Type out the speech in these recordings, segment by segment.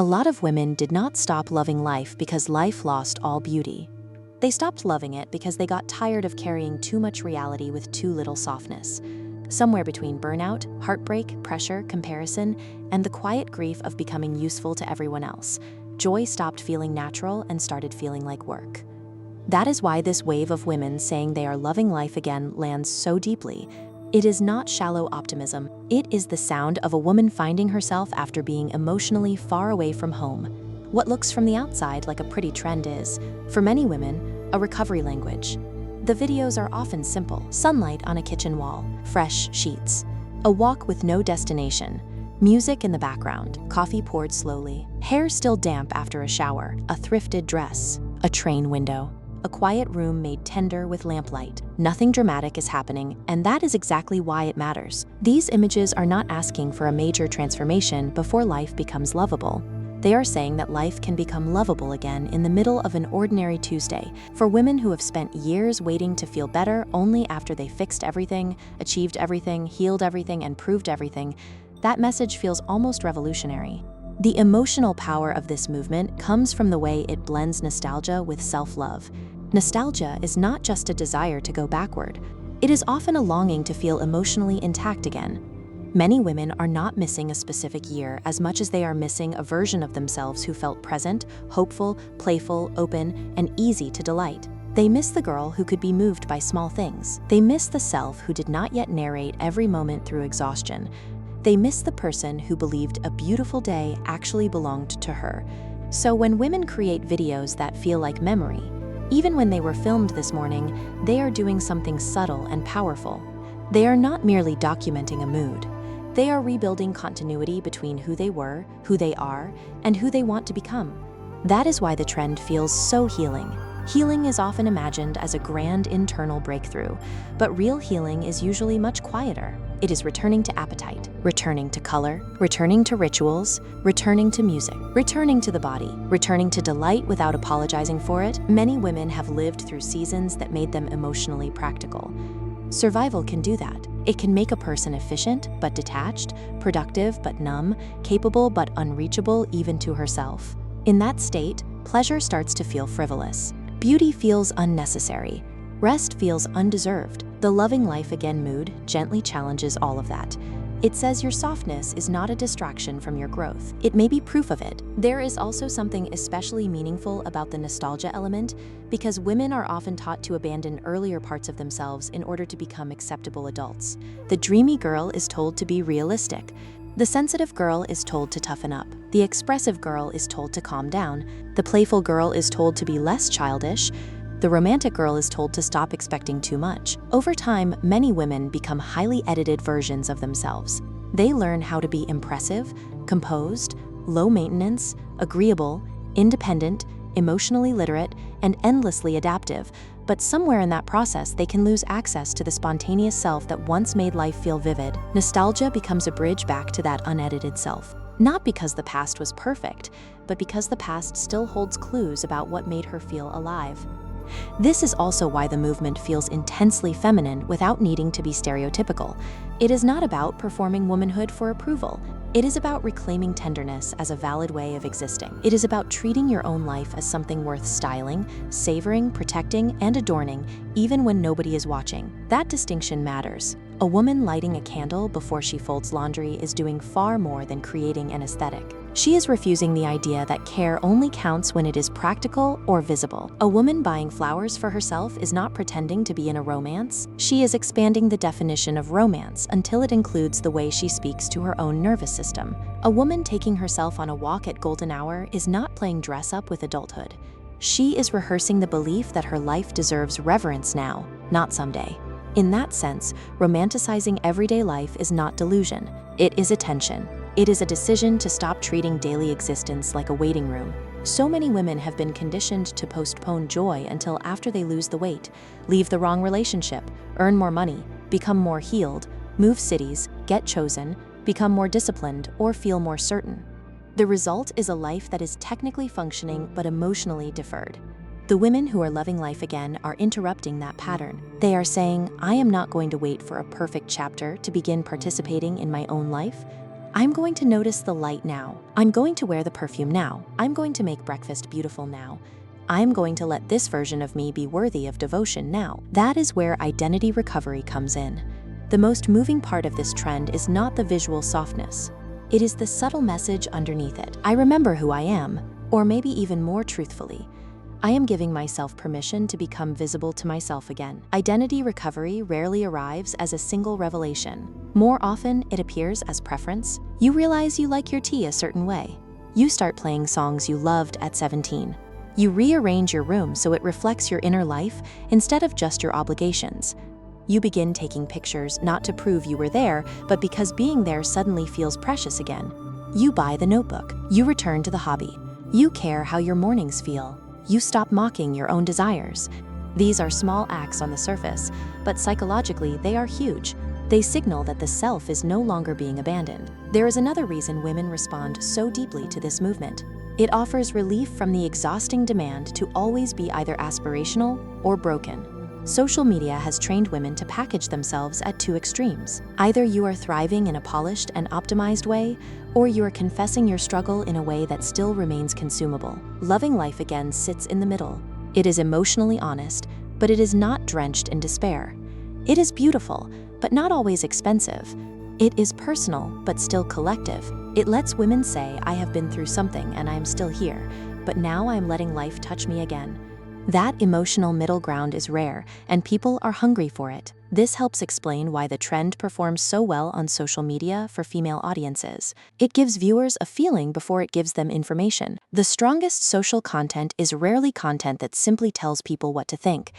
A lot of women did not stop loving life because life lost all beauty. They stopped loving it because they got tired of carrying too much reality with too little softness. Somewhere between burnout, heartbreak, pressure, comparison, and the quiet grief of becoming useful to everyone else, joy stopped feeling natural and started feeling like work. That is why this wave of women saying they are loving life again lands so deeply. It is not shallow optimism. It is the sound of a woman finding herself after being emotionally far away from home. What looks from the outside like a pretty trend is, for many women, a recovery language. The videos are often simple: sunlight on a kitchen wall, fresh sheets, a walk with no destination, music in the background, coffee poured slowly, hair still damp after a shower, a thrifted dress, a train window, a quiet room made tender with lamplight. Nothing dramatic is happening, and that is exactly why it matters. These images are not asking for a major transformation before life becomes lovable. They are saying that life can become lovable again in the middle of an ordinary Tuesday. For women who have spent years waiting to feel better only after they fixed everything, achieved everything, healed everything, and proved everything, that message feels almost revolutionary. The emotional power of this movement comes from the way it blends nostalgia with self-love. Nostalgia is not just a desire to go backward. It is often a longing to feel emotionally intact again. Many women are not missing a specific year as much as they are missing a version of themselves who felt present, hopeful, playful, open, and easy to delight. They miss the girl who could be moved by small things. They miss the self who did not yet narrate every moment through exhaustion. They miss the person who believed a beautiful day actually belonged to her. So when women create videos that feel like memory, even when they were filmed this morning, they are doing something subtle and powerful. They are not merely documenting a mood. They are rebuilding continuity between who they were, who they are, and who they want to become. That is why the trend feels so healing. Healing is often imagined as a grand internal breakthrough, but real healing is usually much quieter. It is returning to appetite, returning to color, returning to rituals, returning to music, returning to the body, returning to delight without apologizing for it. Many women have lived through seasons that made them emotionally practical. Survival can do that. It can make a person efficient but detached, productive but numb, capable but unreachable even to herself. In that state, pleasure starts to feel frivolous. Beauty feels unnecessary. Rest feels undeserved. The loving life again mood gently challenges all of that. It says your softness is not a distraction from your growth. It may be proof of it. There is also something especially meaningful about the nostalgia element, because women are often taught to abandon earlier parts of themselves in order to become acceptable adults. The dreamy girl is told to be realistic. The sensitive girl is told to toughen up. The expressive girl is told to calm down. The playful girl is told to be less childish. The romantic girl is told to stop expecting too much. Over time, many women become highly edited versions of themselves. They learn how to be impressive, composed, low maintenance, agreeable, independent, emotionally literate, and endlessly adaptive. But somewhere in that process, they can lose access to the spontaneous self that once made life feel vivid. Nostalgia becomes a bridge back to that unedited self. Not because the past was perfect, but because the past still holds clues about what made her feel alive. This is also why the movement feels intensely feminine without needing to be stereotypical. It is not about performing womanhood for approval. It is about reclaiming tenderness as a valid way of existing. It is about treating your own life as something worth styling, savoring, protecting, and adorning, even when nobody is watching. That distinction matters. A woman lighting a candle before she folds laundry is doing far more than creating an aesthetic. She is refusing the idea that care only counts when it is practical or visible. A woman buying flowers for herself is not pretending to be in a romance. She is expanding the definition of romance until it includes the way she speaks to her own nervous system. A woman taking herself on a walk at golden hour is not playing dress up with adulthood. She is rehearsing the belief that her life deserves reverence now, not someday. In that sense, romanticizing everyday life is not delusion. It is attention. It is a decision to stop treating daily existence like a waiting room. So many women have been conditioned to postpone joy until after they lose the weight, leave the wrong relationship, earn more money, become more healed, move cities, get chosen, become more disciplined, or feel more certain. The result is a life that is technically functioning but emotionally deferred. The women who are loving life again are interrupting that pattern. They are saying, I am not going to wait for a perfect chapter to begin participating in my own life. I'm going to notice the light now. I'm going to wear the perfume now. I'm going to make breakfast beautiful now. I'm going to let this version of me be worthy of devotion now. That is where identity recovery comes in. The most moving part of this trend is not the visual softness. It is the subtle message underneath it. I remember who I am, or maybe even more truthfully, I am giving myself permission to become visible to myself again. Identity recovery rarely arrives as a single revelation. More often, it appears as preference. You realize you like your tea a certain way. You start playing songs you loved at 17. You rearrange your room so it reflects your inner life instead of just your obligations. You begin taking pictures not to prove you were there, but because being there suddenly feels precious again. You buy the notebook. You return to the hobby. You care how your mornings feel. You stop mocking your own desires. These are small acts on the surface, but psychologically they are huge. They signal that the self is no longer being abandoned. There is another reason women respond so deeply to this movement. It offers relief from the exhausting demand to always be either aspirational or broken. Social media has trained women to package themselves at two extremes. Either you are thriving in a polished and optimized way, or you are confessing your struggle in a way that still remains consumable. Loving life again sits in the middle. It is emotionally honest, but it is not drenched in despair. It is beautiful, but not always expensive. It is personal, but still collective. It lets women say, I have been through something and I am still here, but now I am letting life touch me again. That emotional middle ground is rare, and people are hungry for it. This helps explain why the trend performs so well on social media for female audiences. It gives viewers a feeling before it gives them information. The strongest social content is rarely content that simply tells people what to think.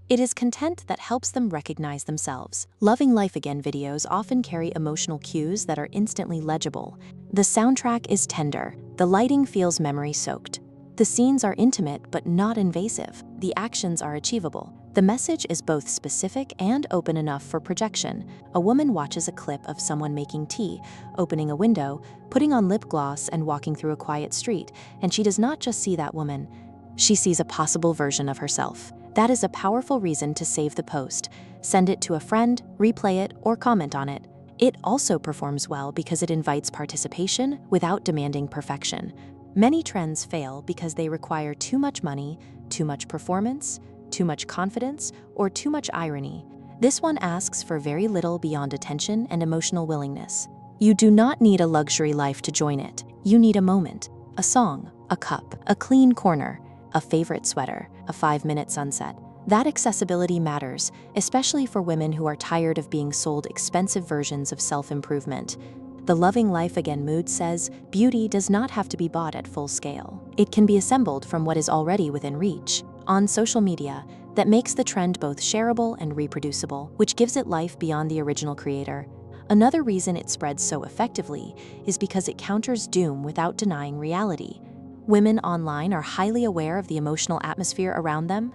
It is content that helps them recognize themselves. Loving Life Again videos often carry emotional cues that are instantly legible. The soundtrack is tender. The lighting feels memory-soaked. The scenes are intimate but not invasive. The actions are achievable. The message is both specific and open enough for projection. A woman watches a clip of someone making tea, opening a window, putting on lip gloss, and walking through a quiet street, and she does not just see that woman. She sees a possible version of herself. That is a powerful reason to save the post, send it to a friend, replay it, or comment on it. It also performs well because it invites participation without demanding perfection. Many trends fail because they require too much money, too much performance, too much confidence, or too much irony. This one asks for very little beyond attention and emotional willingness. You do not need a luxury life to join it. You need a moment, a song, a cup, a clean corner, a favorite sweater, a 5-minute sunset. That accessibility matters, especially for women who are tired of being sold expensive versions of self-improvement. The Loving Life Again mood says, beauty does not have to be bought at full scale. It can be assembled from what is already within reach. On social media, that makes the trend both shareable and reproducible, which gives it life beyond the original creator. Another reason it spreads so effectively is because it counters doom without denying reality. Women online are highly aware of the emotional atmosphere around them.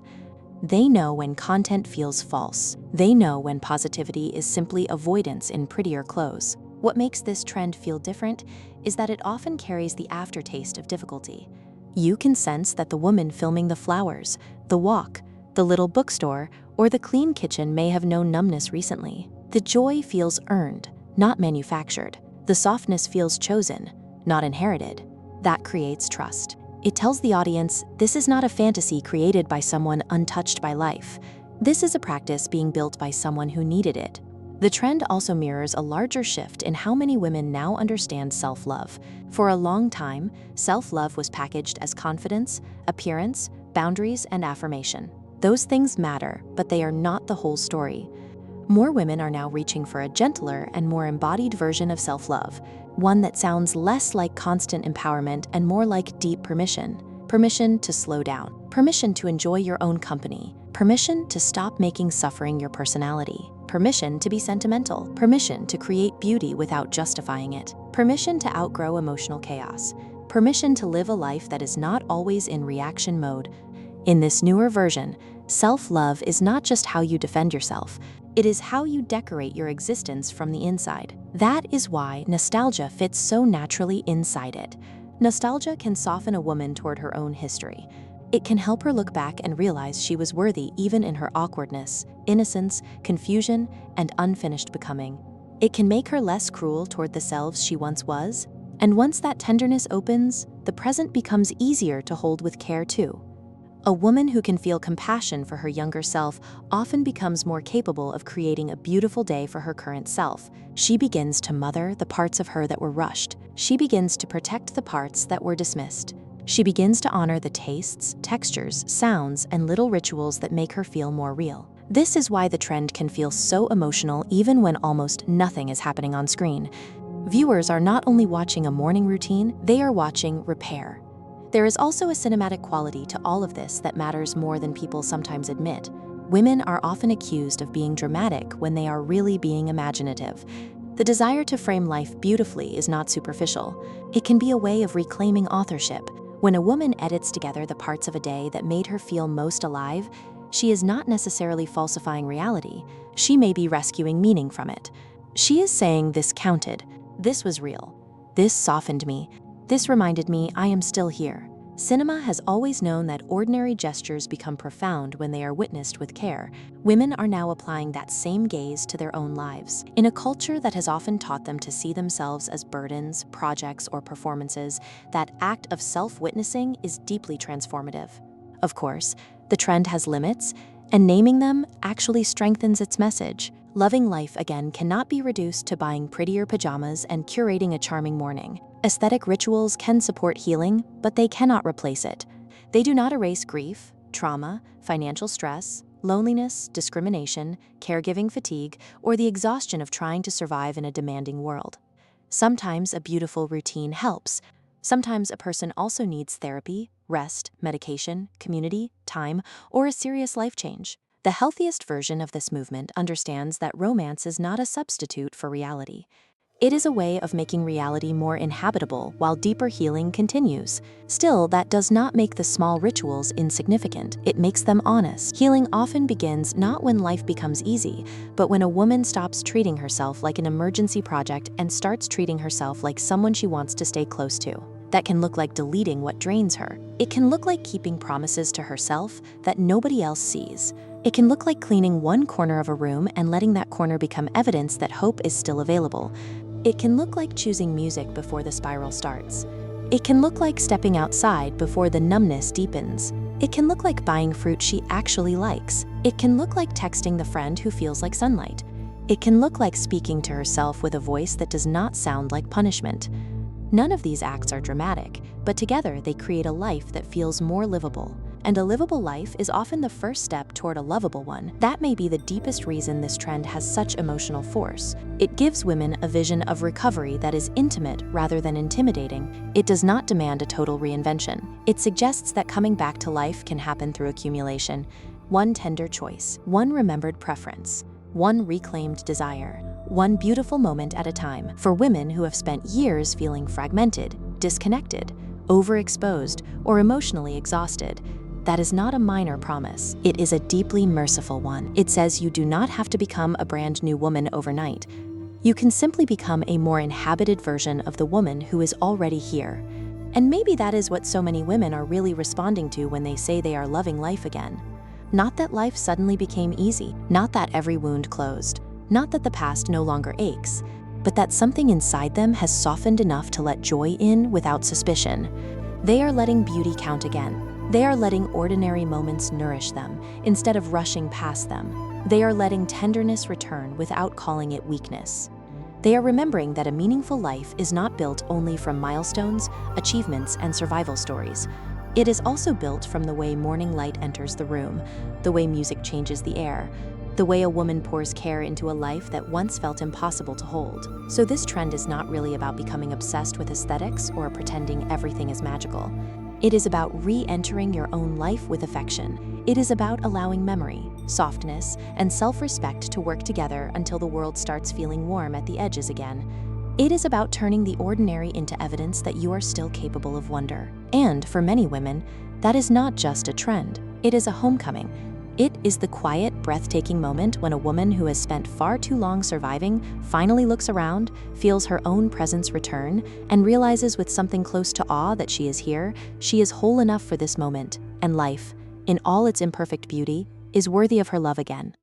They know when content feels false. They know when positivity is simply avoidance in prettier clothes. What makes this trend feel different is that it often carries the aftertaste of difficulty. You can sense that the woman filming the flowers, the walk, the little bookstore, or the clean kitchen may have known numbness recently. The joy feels earned, not manufactured. The softness feels chosen, not inherited. That creates trust. It tells the audience, this is not a fantasy created by someone untouched by life. This is a practice being built by someone who needed it. The trend also mirrors a larger shift in how many women now understand self-love. For a long time, self-love was packaged as confidence, appearance, boundaries, and affirmation. Those things matter, but they are not the whole story. More women are now reaching for a gentler and more embodied version of self-love, one that sounds less like constant empowerment and more like deep permission. Permission to slow down, permission to enjoy your own company, permission to stop making suffering your personality, permission to be sentimental, permission to create beauty without justifying it, permission to outgrow emotional chaos, permission to live a life that is not always in reaction mode. In this newer version, self-love is not just how you defend yourself, it is how you decorate your existence from the inside. That is why nostalgia fits so naturally inside it. Nostalgia can soften a woman toward her own history. It can help her look back and realize she was worthy even in her awkwardness, innocence, confusion, and unfinished becoming. It can make her less cruel toward the selves she once was. And once that tenderness opens, the present becomes easier to hold with care too. A woman who can feel compassion for her younger self often becomes more capable of creating a beautiful day for her current self. She begins to mother the parts of her that were rushed. She begins to protect the parts that were dismissed. She begins to honor the tastes, textures, sounds, and little rituals that make her feel more real. This is why the trend can feel so emotional even when almost nothing is happening on screen. Viewers are not only watching a morning routine, they are watching repair. There is also a cinematic quality to all of this that matters more than people sometimes admit. Women are often accused of being dramatic when they are really being imaginative. The desire to frame life beautifully is not superficial. It can be a way of reclaiming authorship. When a woman edits together the parts of a day that made her feel most alive, she is not necessarily falsifying reality. She may be rescuing meaning from it. She is saying this counted. This was real. This softened me. This reminded me I am still here. Cinema has always known that ordinary gestures become profound when they are witnessed with care. Women are now applying that same gaze to their own lives. In a culture that has often taught them to see themselves as burdens, projects, or performances, that act of self-witnessing is deeply transformative. Of course, the trend has limits, and naming them actually strengthens its message. Loving life again cannot be reduced to buying prettier pajamas and curating a charming morning. Aesthetic rituals can support healing, but they cannot replace it. They do not erase grief, trauma, financial stress, loneliness, discrimination, caregiving fatigue, or the exhaustion of trying to survive in a demanding world. Sometimes a beautiful routine helps. Sometimes a person also needs therapy, rest, medication, community, time, or a serious life change. The healthiest version of this movement understands that romance is not a substitute for reality. It is a way of making reality more inhabitable while deeper healing continues. Still, that does not make the small rituals insignificant. It makes them honest. Healing often begins not when life becomes easy, but when a woman stops treating herself like an emergency project and starts treating herself like someone she wants to stay close to. That can look like deleting what drains her. It can look like keeping promises to herself that nobody else sees. It can look like cleaning one corner of a room and letting that corner become evidence that hope is still available. It can look like choosing music before the spiral starts. It can look like stepping outside before the numbness deepens. It can look like buying fruit she actually likes. It can look like texting the friend who feels like sunlight. It can look like speaking to herself with a voice that does not sound like punishment. None of these acts are dramatic, but together they create a life that feels more livable. And a livable life is often the first step toward a lovable one. That may be the deepest reason this trend has such emotional force. It gives women a vision of recovery that is intimate rather than intimidating. It does not demand a total reinvention. It suggests that coming back to life can happen through accumulation. One tender choice, one remembered preference, one reclaimed desire, one beautiful moment at a time. For women who have spent years feeling fragmented, disconnected, overexposed, or emotionally exhausted, that is not a minor promise. It is a deeply merciful one. It says you do not have to become a brand new woman overnight. You can simply become a more inhabited version of the woman who is already here. And maybe that is what so many women are really responding to when they say they are loving life again. Not that life suddenly became easy, not that every wound closed, not that the past no longer aches, but that something inside them has softened enough to let joy in without suspicion. They are letting beauty count again. They are letting ordinary moments nourish them instead of rushing past them. They are letting tenderness return without calling it weakness. They are remembering that a meaningful life is not built only from milestones, achievements, and survival stories. It is also built from the way morning light enters the room, the way music changes the air, the way a woman pours care into a life that once felt impossible to hold. So this trend is not really about becoming obsessed with aesthetics or pretending everything is magical. It is about re-entering your own life with affection. It is about allowing memory, softness, and self-respect to work together until the world starts feeling warm at the edges again. It is about turning the ordinary into evidence that you are still capable of wonder. And for many women, that is not just a trend. It is a homecoming. It is the quiet, breathtaking moment when a woman who has spent far too long surviving finally looks around, feels her own presence return, and realizes with something close to awe that she is here, she is whole enough for this moment, and life, in all its imperfect beauty, is worthy of her love again.